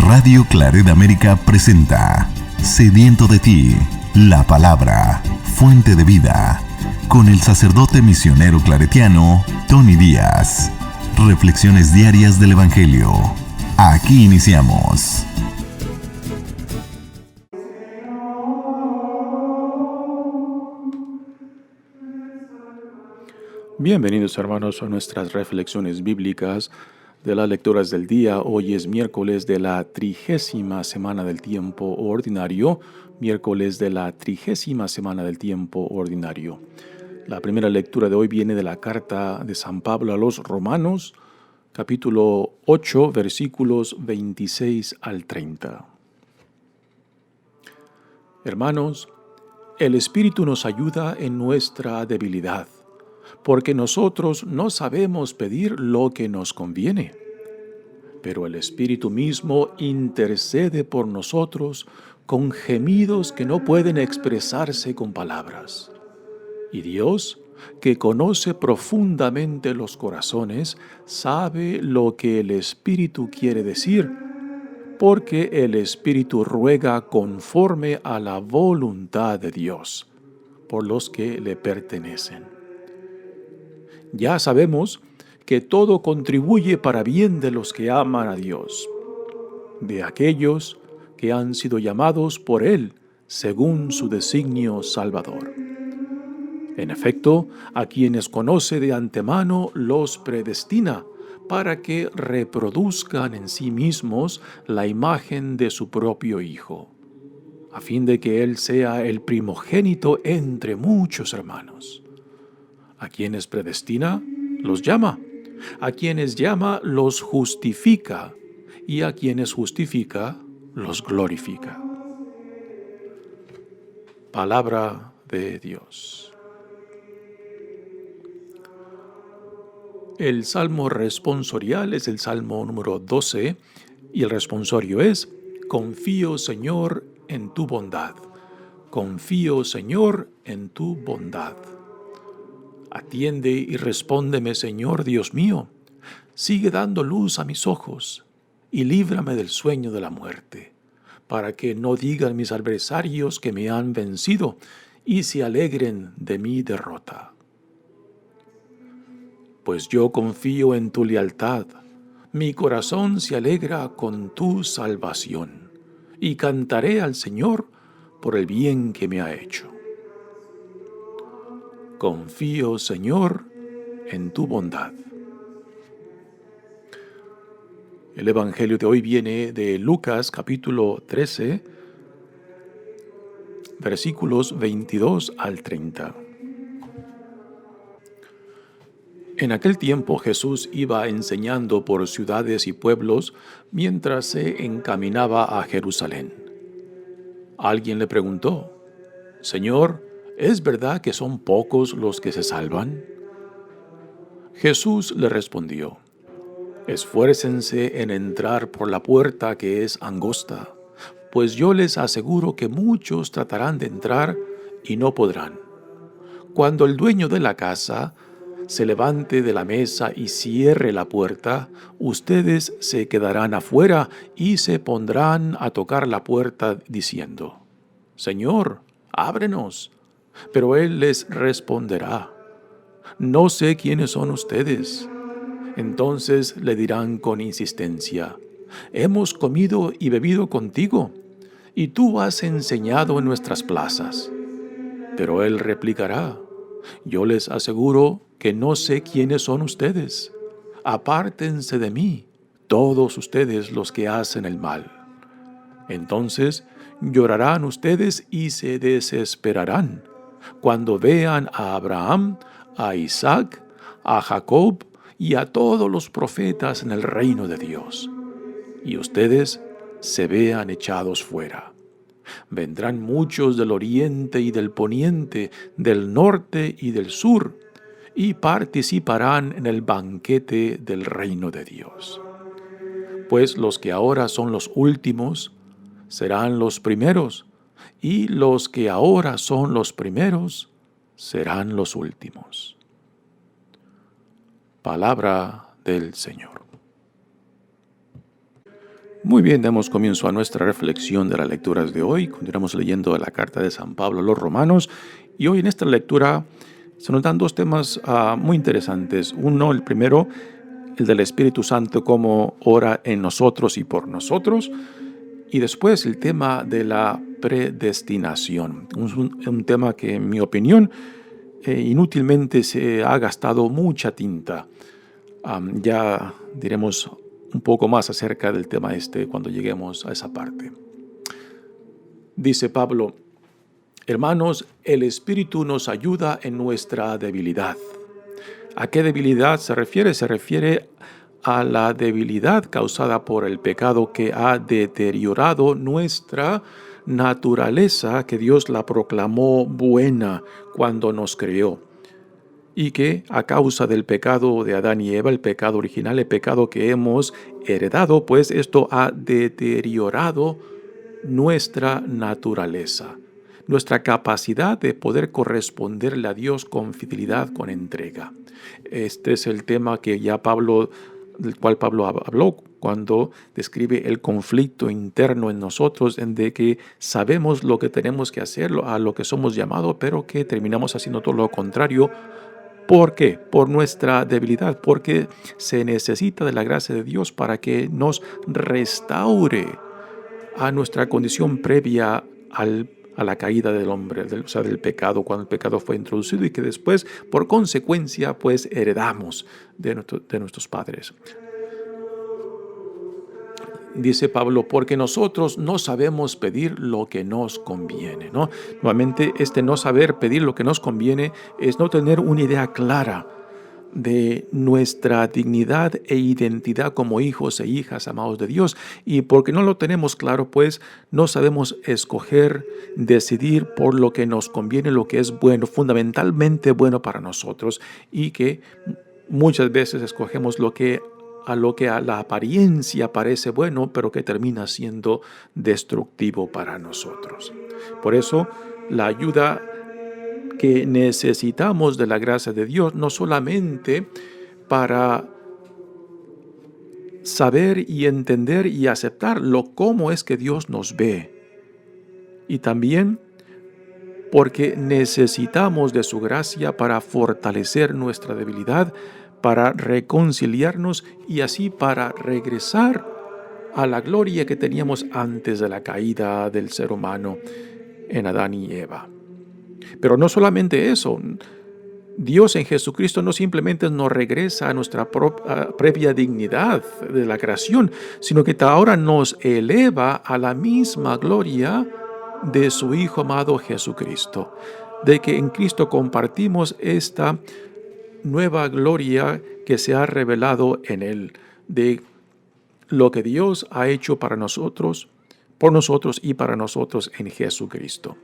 Radio Claret América presenta Sediento de ti, la palabra, fuente de vida, con el sacerdote misionero claretiano Tony Díaz. Reflexiones diarias del Evangelio. Aquí iniciamos. Bienvenidos, hermanos, a nuestras reflexiones bíblicas de las lecturas del día. Hoy es miércoles de la 30ª semana del tiempo ordinario. La primera lectura de hoy viene de la carta de San Pablo a los Romanos, capítulo 8, versículos 26 al 30. Hermanos, el Espíritu nos ayuda en nuestra debilidad, porque nosotros no sabemos pedir lo que nos conviene, pero el Espíritu mismo intercede por nosotros con gemidos que no pueden expresarse con palabras. Y Dios, que conoce profundamente los corazones, sabe lo que el Espíritu quiere decir, porque el Espíritu ruega conforme a la voluntad de Dios, por los que le pertenecen. Ya sabemos que todo contribuye para bien de los que aman a Dios, de aquellos que han sido llamados por Él según su designio salvador. En efecto, a quienes conoce de antemano los predestina para que reproduzcan en sí mismos la imagen de su propio Hijo, a fin de que Él sea el primogénito entre muchos hermanos. A quienes predestina, los llama. A quienes llama, los justifica. Y a quienes justifica, los glorifica. Palabra de Dios. El salmo responsorial es el salmo número 12 y el responsorio es: confío, Señor, en tu bondad. Confío, Señor, en tu bondad. Atiende y respóndeme, Señor Dios mío. Sigue dando luz a mis ojos y líbrame del sueño de la muerte, para que no digan mis adversarios que me han vencido y se alegren de mi derrota. Pues yo confío en tu lealtad, mi corazón se alegra con tu salvación, y cantaré al Señor por el bien que me ha hecho. Confío, Señor, en tu bondad. El Evangelio de hoy viene de Lucas, capítulo 13, versículos 22 al 30. En aquel tiempo Jesús iba enseñando por ciudades y pueblos mientras se encaminaba a Jerusalén. Alguien le preguntó: Señor, ¿es verdad que son pocos los que se salvan? Jesús le respondió: esfuércense en entrar por la puerta que es angosta, pues yo les aseguro que muchos tratarán de entrar y no podrán. Cuando el dueño de la casa se levante de la mesa y cierre la puerta, ustedes se quedarán afuera y se pondrán a tocar la puerta diciendo: Señor, ábrenos. Pero él les responderá: no sé quiénes son ustedes. Entonces le dirán con insistencia: hemos comido y bebido contigo, y tú has enseñado en nuestras plazas. Pero él replicará: yo les aseguro que no sé quiénes son ustedes. Apártense de mí, todos ustedes los que hacen el mal. Entonces llorarán ustedes y se desesperarán cuando vean a Abraham, a Isaac, a Jacob y a todos los profetas en el reino de Dios, y ustedes se vean echados fuera. Vendrán muchos del oriente y del poniente, del norte y del sur, y participarán en el banquete del reino de Dios. Pues los que ahora son los últimos serán los primeros, y los que ahora son los primeros serán los últimos. Palabra del Señor. Muy bien, damos comienzo a nuestra reflexión de las lecturas de hoy. Continuamos leyendo la carta de San Pablo a los Romanos y hoy en esta lectura se nos dan dos temas muy interesantes. Uno, el primero, el del Espíritu Santo, cómo ora en nosotros y por nosotros. Y después el tema de la predestinación. Un tema que, en mi opinión, inútilmente se ha gastado mucha tinta. Ya diremos un poco más acerca del tema cuando lleguemos a esa parte. Dice Pablo: hermanos, el Espíritu nos ayuda en nuestra debilidad. ¿A qué debilidad se refiere? Se refiere a la debilidad causada por el pecado que ha deteriorado nuestra naturaleza, que Dios la proclamó buena cuando nos creó. Y que a causa del pecado de Adán y Eva, el pecado original, el pecado que hemos heredado, pues esto ha deteriorado nuestra naturaleza, nuestra capacidad de poder corresponderle a Dios con fidelidad, con entrega. Este es el tema del cual Pablo habló cuando describe el conflicto interno en nosotros, en de que sabemos lo que tenemos que hacer, a lo que somos llamados, pero que terminamos haciendo todo lo contrario. ¿Por qué? Por nuestra debilidad, porque se necesita de la gracia de Dios para que nos restaure a nuestra condición previa a la caída del hombre, del pecado, cuando el pecado fue introducido y que después, por consecuencia, pues heredamos de nuestros padres. Dice Pablo, porque nosotros no sabemos pedir lo que nos conviene, ¿no? Nuevamente, no saber pedir lo que nos conviene es no tener una idea clara de nuestra dignidad e identidad como hijos e hijas amados de Dios. Y porque no lo tenemos claro, pues no sabemos escoger, decidir por lo que nos conviene, lo que es bueno, fundamentalmente bueno para nosotros, y que muchas veces escogemos a la apariencia parece bueno, pero que termina siendo destructivo para nosotros. Por eso, la ayuda que necesitamos de la gracia de Dios, no solamente para saber y entender y aceptar cómo es que Dios nos ve, y también porque necesitamos de su gracia para fortalecer nuestra debilidad, para reconciliarnos y así para regresar a la gloria que teníamos antes de la caída del ser humano en Adán y Eva. Pero no solamente eso, Dios en Jesucristo no simplemente nos regresa a nuestra previa dignidad de la creación, sino que ahora nos eleva a la misma gloria de su Hijo amado Jesucristo, de que en Cristo compartimos esta nueva gloria que se ha revelado en Él, de lo que Dios ha hecho para nosotros, por nosotros y para nosotros en Jesucristo.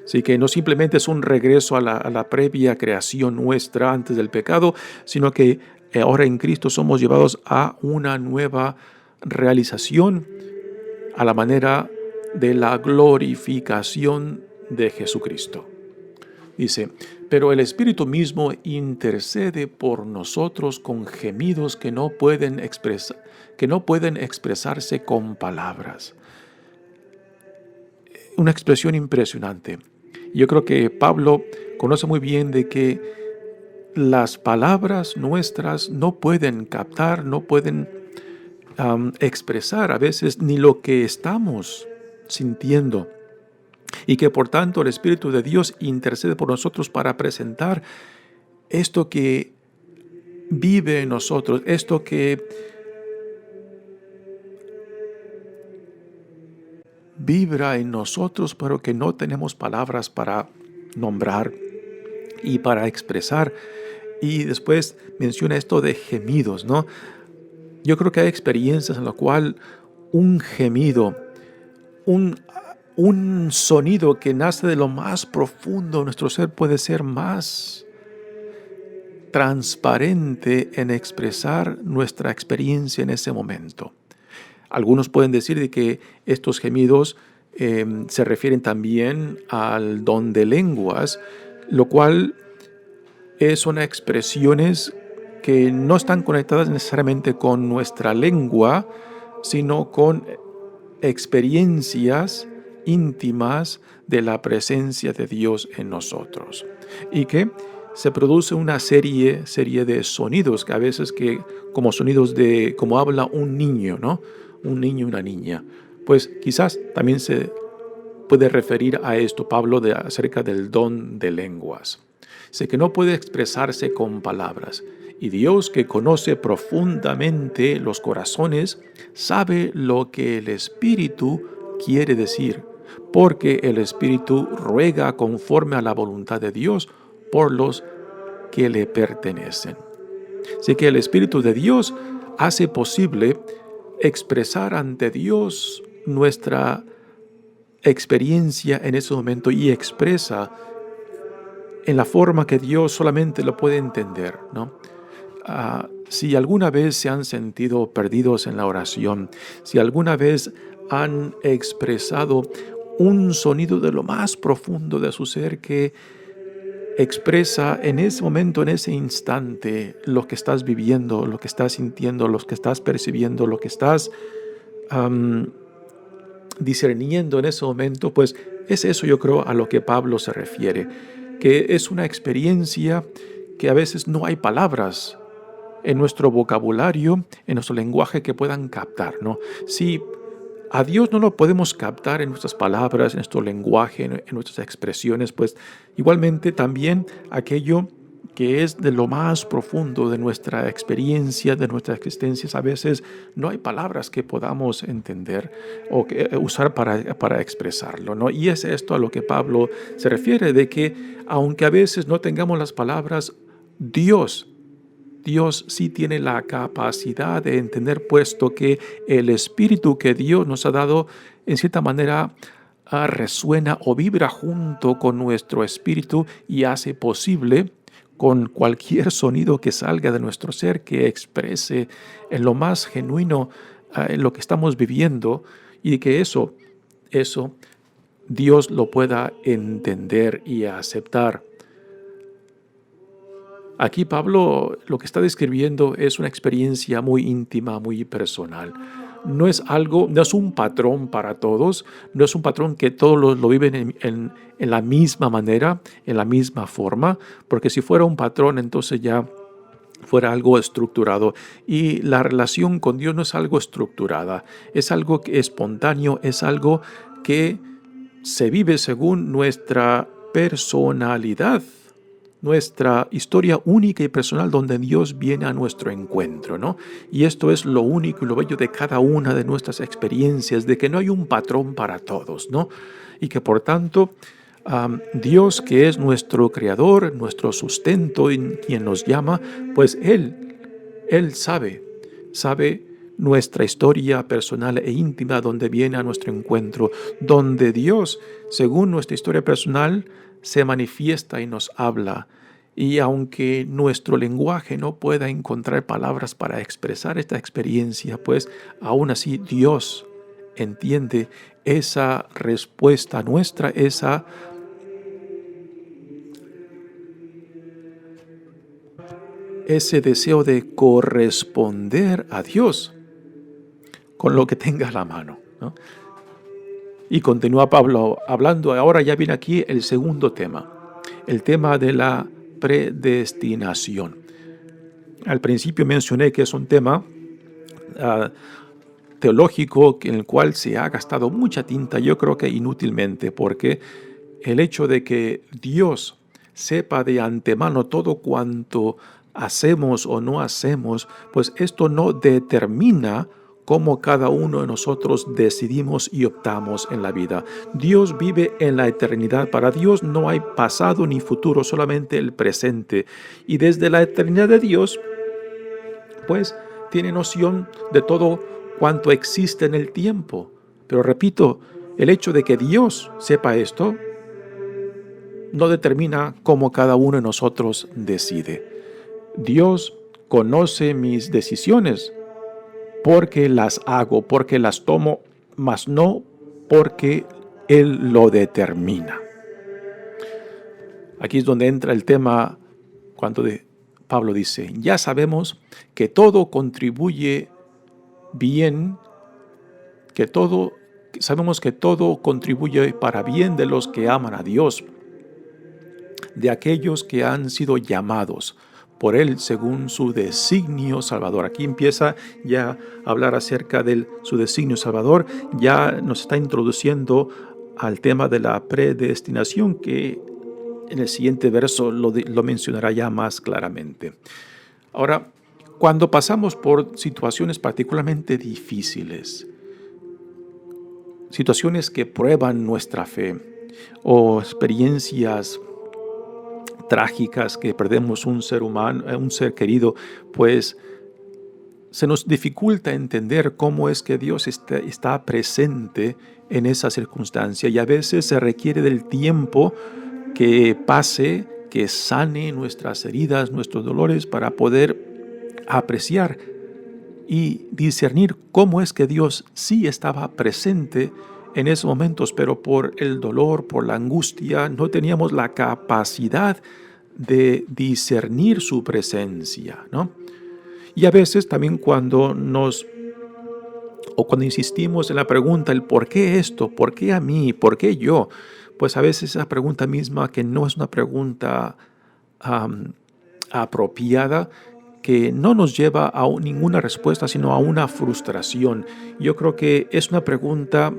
Así que no simplemente es un regreso a la previa creación nuestra antes del pecado, sino que ahora en Cristo somos llevados a una nueva realización a la manera de la glorificación de Jesucristo. Dice, pero el Espíritu mismo intercede por nosotros con gemidos que no pueden expresarse con palabras. Una expresión impresionante. Yo creo que Pablo conoce muy bien de que las palabras nuestras no pueden captar, no pueden expresar a veces ni lo que estamos sintiendo. Y que por tanto el Espíritu de Dios intercede por nosotros para presentar esto que vive en nosotros, esto que vibra en nosotros, pero que no tenemos palabras para nombrar y para expresar. Y después menciona esto de gemidos, ¿no? Yo creo que hay experiencias en las cuales un gemido, un sonido que nace de lo más profundo de nuestro ser puede ser más transparente en expresar nuestra experiencia en ese momento. Algunos pueden decir de que estos gemidos se refieren también al don de lenguas, lo cual son expresiones que no están conectadas necesariamente con nuestra lengua, sino con experiencias íntimas de la presencia de Dios en nosotros. Y que se produce una serie de sonidos que a veces como sonidos como habla un niño, ¿no? Un niño y una niña. Pues quizás también se puede referir a esto Pablo acerca del don de lenguas. Sé que no puede expresarse con palabras. Y Dios, que conoce profundamente los corazones, sabe lo que el Espíritu quiere decir, porque el Espíritu ruega conforme a la voluntad de Dios por los que le pertenecen. Así que el Espíritu de Dios hace posible expresar ante Dios nuestra experiencia en ese momento y expresa en la forma que Dios solamente lo puede entender, ¿no? Si alguna vez se han sentido perdidos en la oración, si alguna vez han expresado un sonido de lo más profundo de su ser que expresa en ese momento, en ese instante, lo que estás viviendo, lo que estás sintiendo, lo que estás percibiendo, lo que estás discerniendo en ese momento, pues es eso, yo creo, a lo que Pablo se refiere, que es una experiencia que a veces no hay palabras en nuestro vocabulario, en nuestro lenguaje que puedan captar, ¿no? Si a Dios no lo podemos captar en nuestras palabras, en nuestro lenguaje, en nuestras expresiones, pues igualmente también aquello que es de lo más profundo de nuestra experiencia, de nuestras existencias, a veces no hay palabras que podamos entender o usar para expresarlo, ¿no? Y es esto a lo que Pablo se refiere, de que aunque a veces no tengamos las palabras, Dios sí tiene la capacidad de entender, puesto que el Espíritu que Dios nos ha dado, en cierta manera, resuena o vibra junto con nuestro espíritu y hace posible con cualquier sonido que salga de nuestro ser, que exprese en lo más genuino en lo que estamos viviendo, y que eso Dios lo pueda entender y aceptar. Aquí Pablo lo que está describiendo es una experiencia muy íntima, muy personal. No es un patrón para todos, no es un patrón que todos lo viven en la misma manera, en la misma forma, porque si fuera un patrón, entonces ya fuera algo estructurado. Y la relación con Dios no es algo estructurada, es algo que es espontáneo, es algo que se vive según nuestra personalidad, nuestra historia única y personal, donde Dios viene a nuestro encuentro, ¿no? Y esto es lo único y lo bello de cada una de nuestras experiencias, de que no hay un patrón para todos, ¿no? Y que por tanto, Dios, que es nuestro creador, nuestro sustento, y quien nos llama, pues Él sabe nuestra historia personal e íntima, donde viene a nuestro encuentro, donde Dios, según nuestra historia personal, se manifiesta y nos habla. Y aunque nuestro lenguaje no pueda encontrar palabras para expresar esta experiencia, pues aún así Dios entiende esa respuesta nuestra, ese deseo de corresponder a Dios con lo que tenga a la mano, ¿no? Y continúa Pablo hablando. Ahora ya viene aquí el segundo tema, el tema de la predestinación. Al principio mencioné que es un tema teológico en el cual se ha gastado mucha tinta, yo creo que inútilmente, porque el hecho de que Dios sepa de antemano todo cuanto hacemos o no hacemos, pues esto no determina cómo cada uno de nosotros decidimos y optamos en la vida. Dios vive en la eternidad. Para Dios no hay pasado ni futuro, solamente el presente. Y desde la eternidad de Dios, pues tiene noción de todo cuanto existe en el tiempo. Pero repito, el hecho de que Dios sepa esto no determina cómo cada uno de nosotros decide. Dios conoce mis decisiones, porque las hago, porque las tomo, mas no porque Él lo determina. Aquí es donde entra el tema cuando Pablo dice, ya sabemos que todo contribuye bien, que todo sabemos que todo contribuye para bien de los que aman a Dios, de aquellos que han sido llamados por Él según su designio salvador. Aquí empieza ya a hablar acerca de su designio salvador. Ya nos está introduciendo al tema de la predestinación, que en el siguiente verso lo mencionará ya más claramente. Ahora, cuando pasamos por situaciones particularmente difíciles, situaciones que prueban nuestra fe, o experiencias trágicas que perdemos un ser humano, un ser querido, pues se nos dificulta entender cómo es que Dios está presente en esa circunstancia, y a veces se requiere del tiempo que pase, que sane nuestras heridas, nuestros dolores, para poder apreciar y discernir cómo es que Dios sí estaba presente en esos momentos, pero por el dolor, por la angustia, no teníamos la capacidad de discernir su presencia, ¿no? Y a veces también cuando insistimos en la pregunta, el ¿por qué esto? ¿Por qué a mí? ¿Por qué yo? Pues a veces esa pregunta misma, que no es una pregunta apropiada, que no nos lleva a ninguna respuesta, sino a una frustración. Yo creo que es una pregunta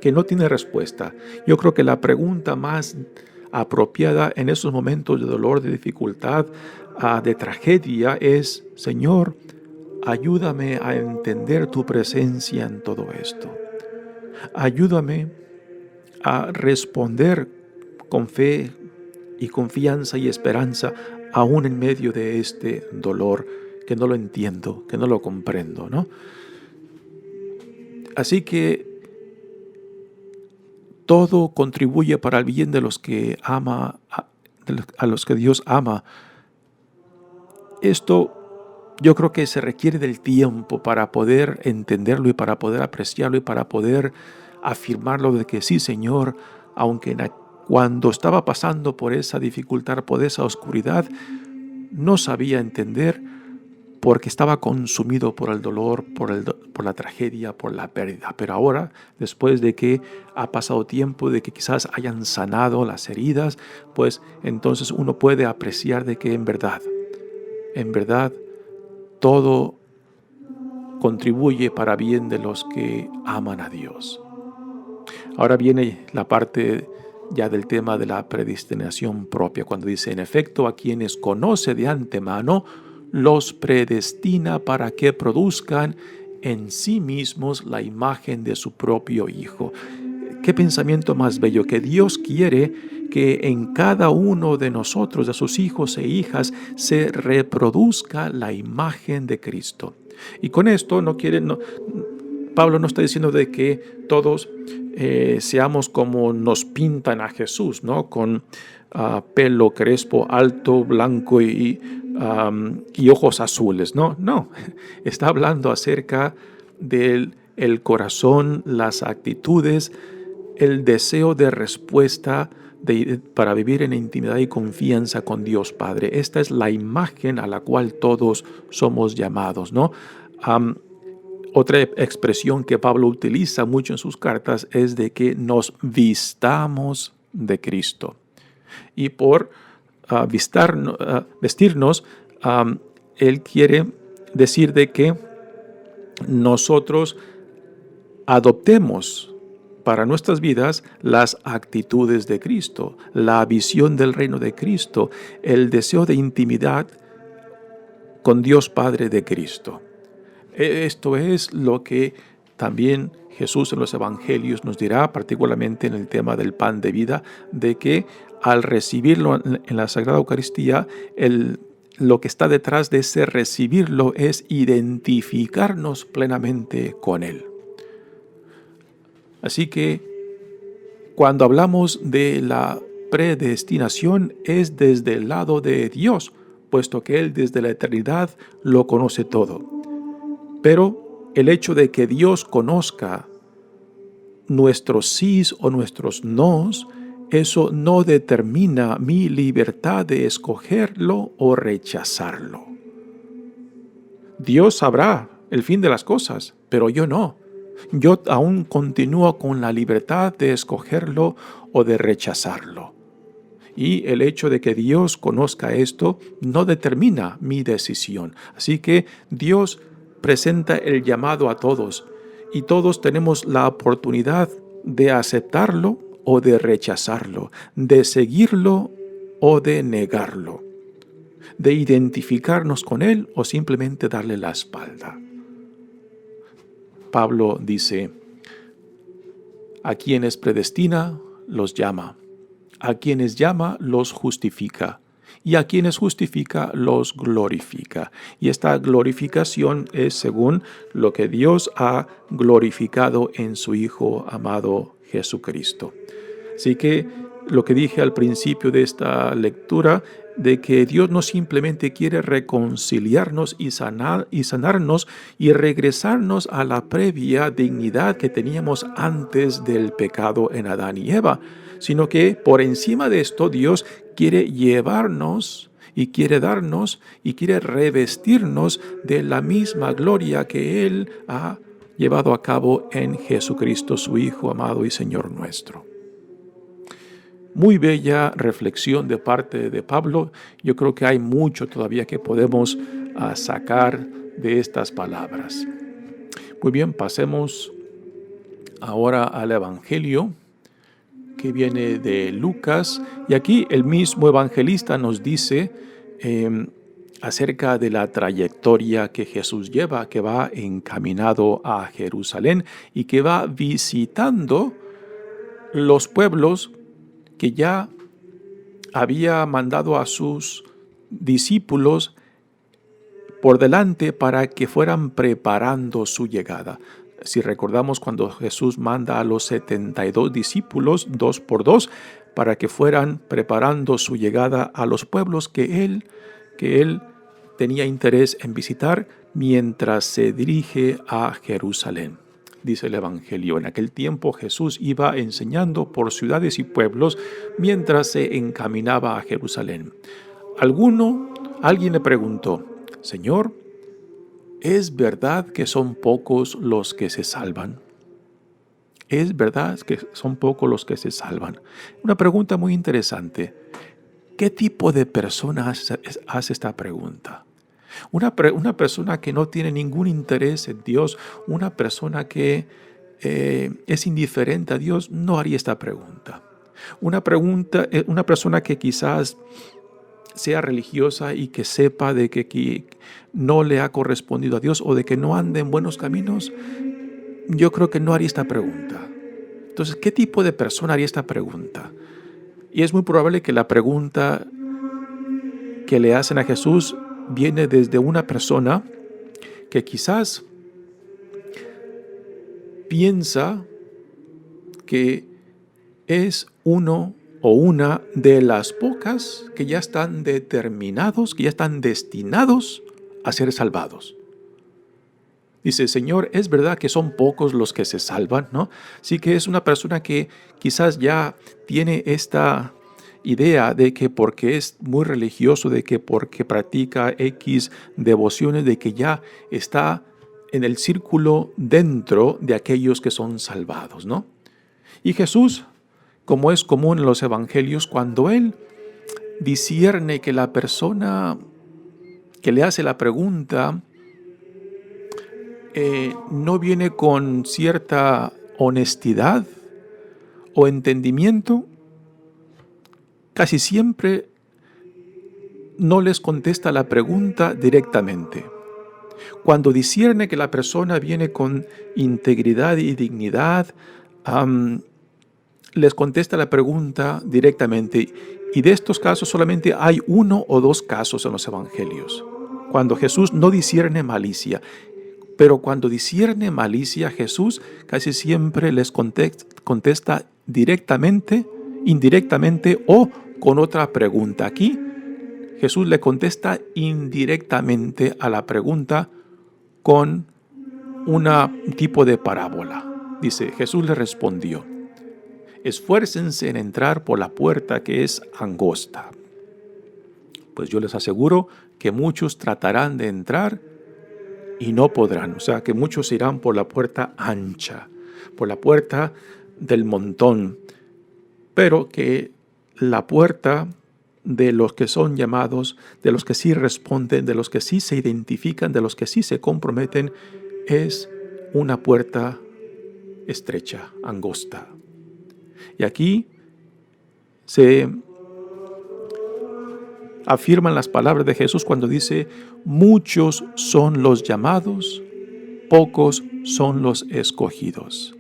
que no tiene respuesta. Yo creo que la pregunta más apropiada en esos momentos de dolor, de dificultad, de tragedia es: Señor, ayúdame a entender tu presencia en todo esto. Ayúdame a responder con fe y confianza y esperanza, aún en medio de este dolor que no lo entiendo, que no lo comprendo, ¿no? Así que todo contribuye para el bien de los que a los que Dios ama. Esto yo creo que se requiere del tiempo para poder entenderlo y para poder apreciarlo y para poder afirmarlo de que sí, Señor, aunque cuando estaba pasando por esa dificultad, por esa oscuridad, no sabía entender, porque estaba consumido por el dolor, por la tragedia, por la pérdida. Pero ahora, después de que ha pasado tiempo, de que quizás hayan sanado las heridas, pues entonces uno puede apreciar de que en verdad, todo contribuye para bien de los que aman a Dios. Ahora viene la parte ya del tema de la predestinación propia, cuando dice: en efecto, a quienes conoce de antemano, los predestina para que produzcan en sí mismos la imagen de su propio Hijo. Qué pensamiento más bello, que Dios quiere que en cada uno de nosotros, de sus hijos e hijas, se reproduzca la imagen de Cristo. Y con esto Pablo no está diciendo de que todos seamos como nos pintan a Jesús, ¿no? Con pelo crespo, alto, blanco y ojos azules. No. Está hablando acerca del corazón, las actitudes, el deseo de respuesta para vivir en intimidad y confianza con Dios Padre. Esta es la imagen a la cual todos somos llamados, ¿no? Otra expresión que Pablo utiliza mucho en sus cartas es de que nos vistamos de Cristo. Y por vestirnos, él quiere decir de que nosotros adoptemos para nuestras vidas las actitudes de Cristo, la visión del reino de Cristo, el deseo de intimidad con Dios Padre de Cristo. Esto es lo que también Jesús en los evangelios nos dirá, particularmente en el tema del pan de vida, de que al recibirlo en la Sagrada Eucaristía, lo que está detrás de ese recibirlo es identificarnos plenamente con Él. Así que cuando hablamos de la predestinación, es desde el lado de Dios, puesto que Él desde la eternidad lo conoce todo. Pero el hecho de que Dios conozca nuestros sís o nuestros nos, eso no determina mi libertad de escogerlo o rechazarlo. Dios sabrá el fin de las cosas, pero yo no. Yo aún continúo con la libertad de escogerlo o de rechazarlo. Y el hecho de que Dios conozca esto no determina mi decisión. Así que Dios presenta el llamado a todos y todos tenemos la oportunidad de aceptarlo o de rechazarlo, de seguirlo o de negarlo, de identificarnos con Él o simplemente darle la espalda. Pablo dice, a quienes predestina, los llama. A quienes llama, los justifica. Y a quienes justifica, los glorifica. Y esta glorificación es según lo que Dios ha glorificado en su Hijo amado Jesucristo. Así que lo que dije al principio de esta lectura, de que Dios no simplemente quiere reconciliarnos y sanarnos y regresarnos a la previa dignidad que teníamos antes del pecado en Adán y Eva, sino que por encima de esto Dios quiere llevarnos y quiere darnos y quiere revestirnos de la misma gloria que Él ha llevado a cabo en Jesucristo, su Hijo amado y Señor nuestro. Muy bella reflexión de parte de Pablo. Yo creo que hay mucho todavía que podemos sacar de estas palabras. Muy bien, pasemos ahora al Evangelio que viene de Lucas. Y aquí el mismo evangelista nos dice acerca de la trayectoria que Jesús lleva, que va encaminado a Jerusalén y que va visitando los pueblos que ya había mandado a sus discípulos por delante para que fueran preparando su llegada. Si recordamos cuando Jesús manda a los 72 discípulos, 2 por 2, para que fueran preparando su llegada a los pueblos que él tenía interés en visitar mientras se dirige a Jerusalén. Dice el Evangelio, en aquel tiempo Jesús iba enseñando por ciudades y pueblos mientras se encaminaba a Jerusalén. Alguien le preguntó, Señor, ¿es verdad que son pocos los que se salvan? ¿Es verdad que son pocos los que se salvan? Una pregunta muy interesante. ¿Qué tipo de persona hace esta pregunta? Una persona que no tiene ningún interés en Dios, una persona que es indiferente a Dios, no haría esta pregunta. Una persona que quizás sea religiosa y que sepa de que no le ha correspondido a Dios o de que no anda en buenos caminos, yo creo que no haría esta pregunta. Entonces, ¿qué tipo de persona haría esta pregunta? Y es muy probable que la pregunta que le hacen a Jesús viene desde una persona que quizás piensa que es uno o una de las pocas que ya están determinados, que ya están destinados a ser salvados. Dice, Señor, es verdad que son pocos los que se salvan, ¿no? Sí que es una persona que quizás ya tiene esta idea de que porque es muy religioso, de que porque practica X devociones, de que ya está en el círculo dentro de aquellos que son salvados, ¿no? Y Jesús, como es común en los evangelios, cuando Él discierne que la persona que le hace la pregunta no viene con cierta honestidad o entendimiento, casi siempre no les contesta la pregunta directamente. Cuando discierne que la persona viene con integridad y dignidad, les contesta la pregunta directamente. Y de estos casos solamente hay 1 o 2 casos en los evangelios. Cuando Jesús no discierne malicia. Pero cuando discierne malicia, Jesús casi siempre les contesta directamente, indirectamente o con otra pregunta. Aquí Jesús le contesta indirectamente a la pregunta con un tipo de parábola. Dice, Jesús le respondió, esfuércense en entrar por la puerta que es angosta. Pues yo les aseguro que muchos tratarán de entrar y no podrán. O sea, que muchos irán por la puerta ancha, por la puerta del montón, pero que la puerta de los que son llamados, de los que sí responden, de los que sí se identifican, de los que sí se comprometen, es una puerta estrecha, angosta. Y aquí se afirman las palabras de Jesús cuando dice: muchos son los llamados, pocos son los escogidos.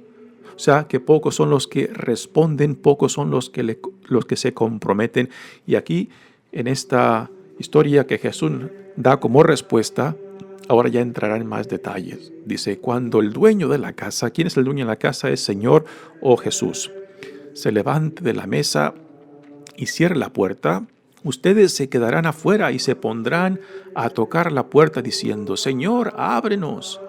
O sea, que pocos son los que responden, pocos son los que se comprometen. Y aquí, en esta historia que Jesús da como respuesta, ahora ya entrará en más detalles. Dice: cuando el dueño de la casa, ¿quién es el dueño de la casa? Es Señor o Jesús. Se levante de la mesa y cierre la puerta, ustedes se quedarán afuera y se pondrán a tocar la puerta diciendo: Señor, ábrenos.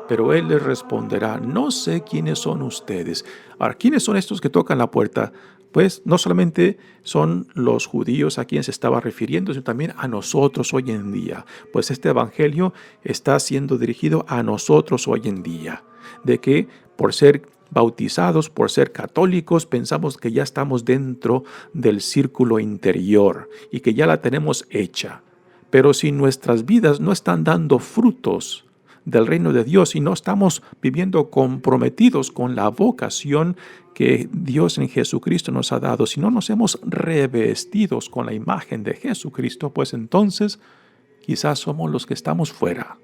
Pero él les responderá: no sé quiénes son ustedes. Ahora, ¿quiénes son estos que tocan la puerta? Pues no solamente son los judíos a quienes se estaba refiriendo, sino también a nosotros hoy en día. Pues este evangelio está siendo dirigido a nosotros hoy en día. De que por ser bautizados, por ser católicos, pensamos que ya estamos dentro del círculo interior y que ya la tenemos hecha. Pero si nuestras vidas no están dando frutos del reino de Dios y no estamos viviendo comprometidos con la vocación que Dios en Jesucristo nos ha dado, si no nos hemos revestidos con la imagen de Jesucristo, pues entonces quizás somos los que estamos fuera,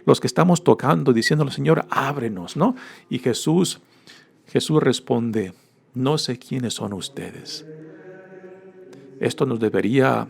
los que estamos tocando, diciéndole: Señor, ábrenos, ¿no? Y Jesús responde: no sé quiénes son ustedes. Esto nos debería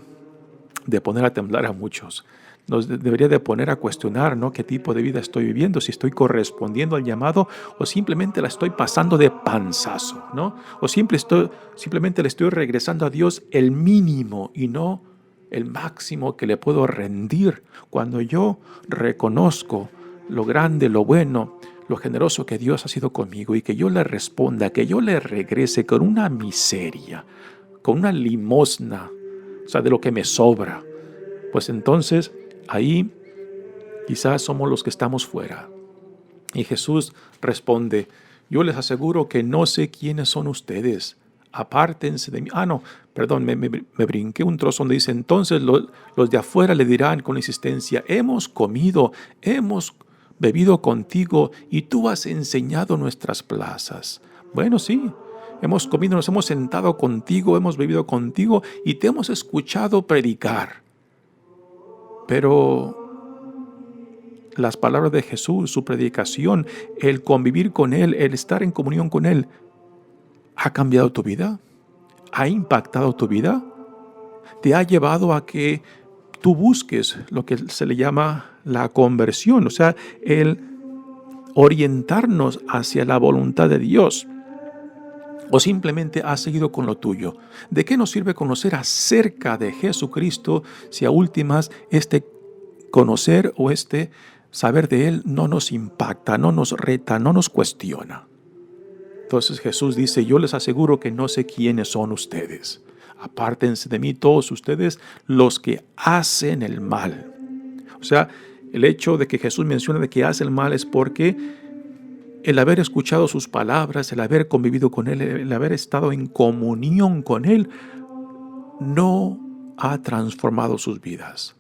de poner a temblar a muchos. Nos debería de poner a cuestionar, ¿no?, qué tipo de vida estoy viviendo, si estoy correspondiendo al llamado o simplemente la estoy pasando de panzazo, ¿no? O simplemente le estoy regresando a Dios el mínimo y no el máximo que le puedo rendir cuando yo reconozco lo grande, lo bueno, lo generoso que Dios ha sido conmigo, y que yo le responda, que yo le regrese con una miseria, con una limosna, o sea, de lo que me sobra. Pues entonces ahí quizás somos los que estamos fuera. Y Jesús responde: yo les aseguro que no sé quiénes son ustedes. Apártense de mí. Me brinqué un trozo donde dice: entonces los de afuera le dirán con insistencia: hemos comido, hemos bebido contigo y tú has enseñado nuestras plazas. Bueno, sí, hemos comido, nos hemos sentado contigo, hemos bebido contigo y te hemos escuchado predicar. Pero las palabras de Jesús, su predicación, el convivir con Él, el estar en comunión con Él, ¿ha cambiado tu vida? ¿Ha impactado tu vida? ¿Te ha llevado a que tú busques lo que se le llama la conversión? O sea, el orientarnos hacia la voluntad de Dios. ¿O simplemente has seguido con lo tuyo? ¿De qué nos sirve conocer acerca de Jesucristo si a últimas este conocer o este saber de Él no nos impacta, no nos reta, no nos cuestiona? Entonces Jesús dice: yo les aseguro que no sé quiénes son ustedes. Apártense de mí todos ustedes los que hacen el mal. O sea, el hecho de que Jesús menciona de que hace el mal es porque el haber escuchado sus palabras, el haber convivido con Él, el haber estado en comunión con Él, no ha transformado sus vidas.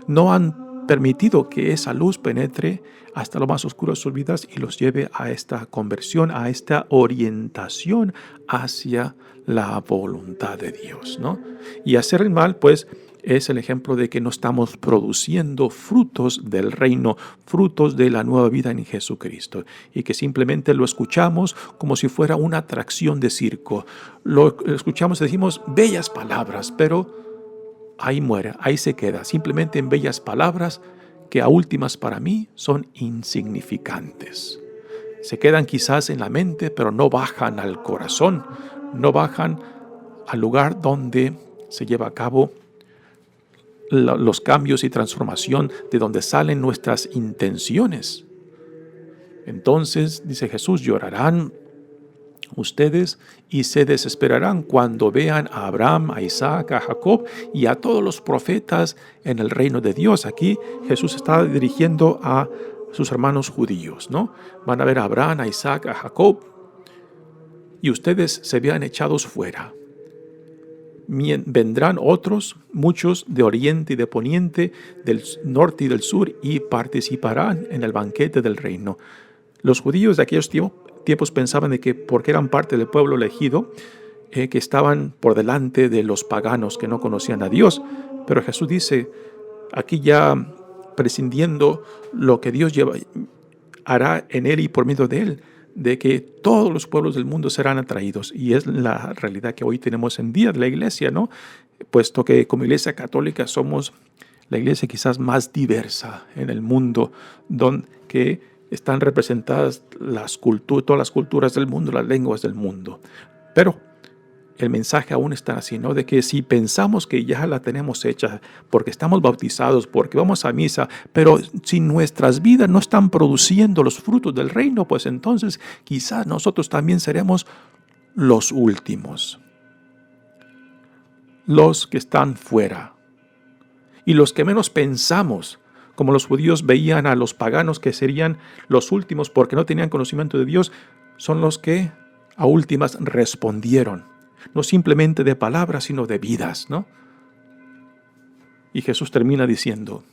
No han permitido que esa luz penetre hasta lo más oscuro de sus vidas y los lleve a esta conversión, a esta orientación hacia la voluntad de Dios, ¿no? Y hacer el mal, pues, es el ejemplo de que no estamos produciendo frutos del reino, frutos de la nueva vida en Jesucristo, y que simplemente lo escuchamos como si fuera una atracción de circo. Lo escuchamos y decimos bellas palabras, pero ahí muere, ahí se queda, simplemente en bellas palabras que a últimas para mí son insignificantes. Se quedan quizás en la mente, pero no bajan al corazón, no bajan al lugar donde se lleva a cabo los cambios y transformación, de donde salen nuestras intenciones. Entonces, dice Jesús, llorarán ustedes y se desesperarán cuando vean a Abraham, a Isaac, a Jacob y a todos los profetas en el reino de Dios. Aquí Jesús está dirigiendo a sus hermanos judíos, ¿no? Van a ver a Abraham, a Isaac, a Jacob, y ustedes se vean echados fuera. Vendrán otros, muchos de oriente y de poniente, del norte y del sur, y participarán en el banquete del reino. Los judíos de aquellos tiempos pensaban de que porque eran parte del pueblo elegido, que estaban por delante de los paganos que no conocían a Dios. Pero Jesús dice, aquí ya prescindiendo lo que Dios hará en él y por medio de él, de que todos los pueblos del mundo serán atraídos. Y es la realidad que hoy tenemos en día de la iglesia, ¿no? Puesto que como iglesia católica somos la iglesia quizás más diversa en el mundo, donde están representadas todas las culturas del mundo, las lenguas del mundo. Pero el mensaje aún está así, ¿no? De que si pensamos que ya la tenemos hecha, porque estamos bautizados, porque vamos a misa, pero si nuestras vidas no están produciendo los frutos del reino, pues entonces quizás nosotros también seremos los últimos. Los que están fuera. Y los que menos pensamos, como los judíos veían a los paganos que serían los últimos porque no tenían conocimiento de Dios, son los que a últimas respondieron. No simplemente de palabras, sino de vidas, ¿no? Y Jesús termina diciendo,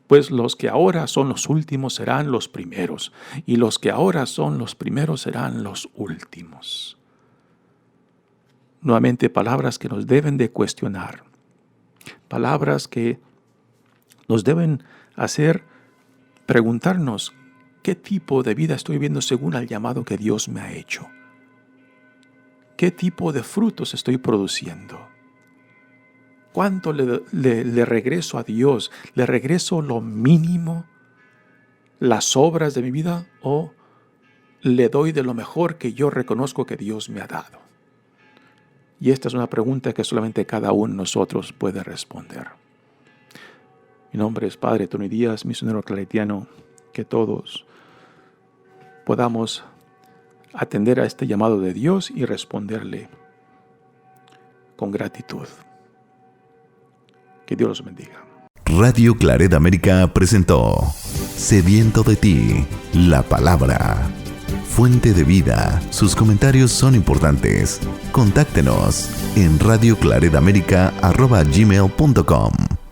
pues los que ahora son los últimos serán los primeros, y los que ahora son los primeros serán los últimos. Nuevamente, palabras que nos deben de cuestionar, palabras que nos deben hacer preguntarnos qué tipo de vida estoy viviendo según el llamado que Dios me ha hecho. ¿Qué tipo de frutos estoy produciendo? ¿Cuánto le regreso a Dios? ¿Le regreso lo mínimo, las obras de mi vida, o le doy de lo mejor que yo reconozco que Dios me ha dado? Y esta es una pregunta que solamente cada uno de nosotros puede responder. Mi nombre es Padre Tony Díaz, misionero claretiano. Que todos podamos atender a este llamado de Dios y responderle con gratitud. Que Dios los bendiga. Radio Claret América presentó Sediento de ti, la palabra, fuente de vida. Sus comentarios son importantes. Contáctenos en radioclaretamerica@gmail.com.